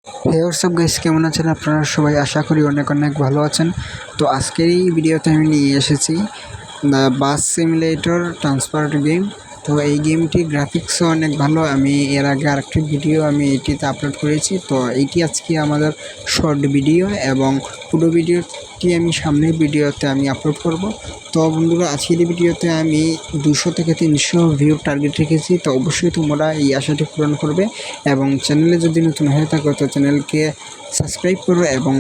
হে WhatsApp guys, কেমন আছেন আপনারা সবাই? আশা করি অনেক অনেক ভালো আছেন। তো আজকের এই ভিডিওতে আমি নিয়ে এসেছি বাস সিমুলেটর ট্রান্সফার গেম। তো এই গেমটির গ্রাফিক্সও অনেক ভালো। আমি এর আগে আরেকটি ভিডিও আমি এটিতে আপলোড করেছি। তো এইটি আজকে আমাদের শর্ট ভিডিও এবং পুরো ভিডিওটি আমি সামনের ভিডিওতে আমি আপলোড করব। তো বন্ধুরা, আজকের এই ভিডিওতে আমি 200 থেকে 300 ভিউ টার্গেট রেখেছি। তো অবশ্যই তোমরা এই আশাটি পূরণ করবে এবং চ্যানেলে যদি নতুন হয়ে থাকো তো চ্যানেলকে সাবস্ক্রাইব করো এবং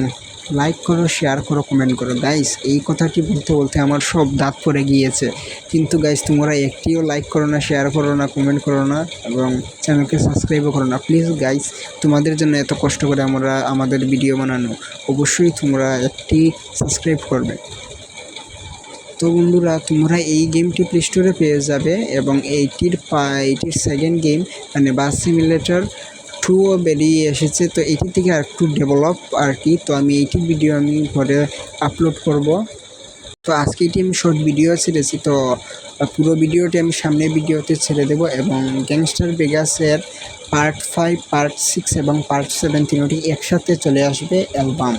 লাইক করো, শেয়ার করো, কমেন্ট করো। গাইস, এই কথাটি বলতে বলতে আমার সব দাঁত পড়ে গিয়েছে, কিন্তু গাইস তোমরা একটিও লাইক করো না, শেয়ার করো না, কমেন্ট করো না এবং চ্যানেলকে সাবস্ক্রাইবও করো না। প্লিজ গাইস, তোমাদের জন্য এত কষ্ট করে আমরা আমাদের ভিডিও বানানো, অবশ্যই তোমরা একটি সাবস্ক্রাইব করবে। তো বন্ধুরা, তোমরা এই গেমটি প্লে স্টোরে পেয়ে যাবে এবং এইটির সেকেন্ড গেম মানে বাস সিমুলেটর 2ও বেরিয়ে এসেছে। তো এটি থেকে আর একটু ডেভেলপ আর কি। তো আমি এইটি ভিডিও আমি ঘরে আপলোড করব। তো আজকে এটি আমি শর্ট ভিডিও ছেড়েছি। তো পুরো ভিডিওটি আমি সামনের ভিডিওতে ছেড়ে দেব এবং গ্যাংস্টার ভেগাসের পার্ট 5, পার্ট 6 এবং পার্ট 7 তিনটি একসাথে চলে আসবে অ্যালবাম।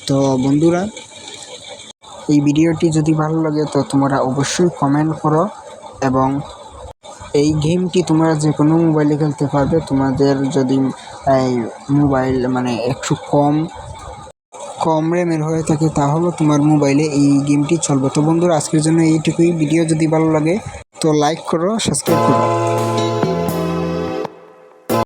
তো বন্ধুরা, এই ভিডিওটি যদি ভালো লাগে তো তোমরা অবশ্যই কমেন্ট করো এবং এই গেমটি তোমরা যে কোনো মোবাইলে খেলতে পারবে। তোমাদের যদি এই মোবাইল মানে একটু কম র্যামের হয়ে থাকে তাহলে তোমার মোবাইলে এই গেমটি চলবে। তো বন্ধুরা, আজকের জন্য এইটুকুই। ভিডিও যদি ভালো লাগে তো লাইক করো, সাবস্ক্রাইব করো।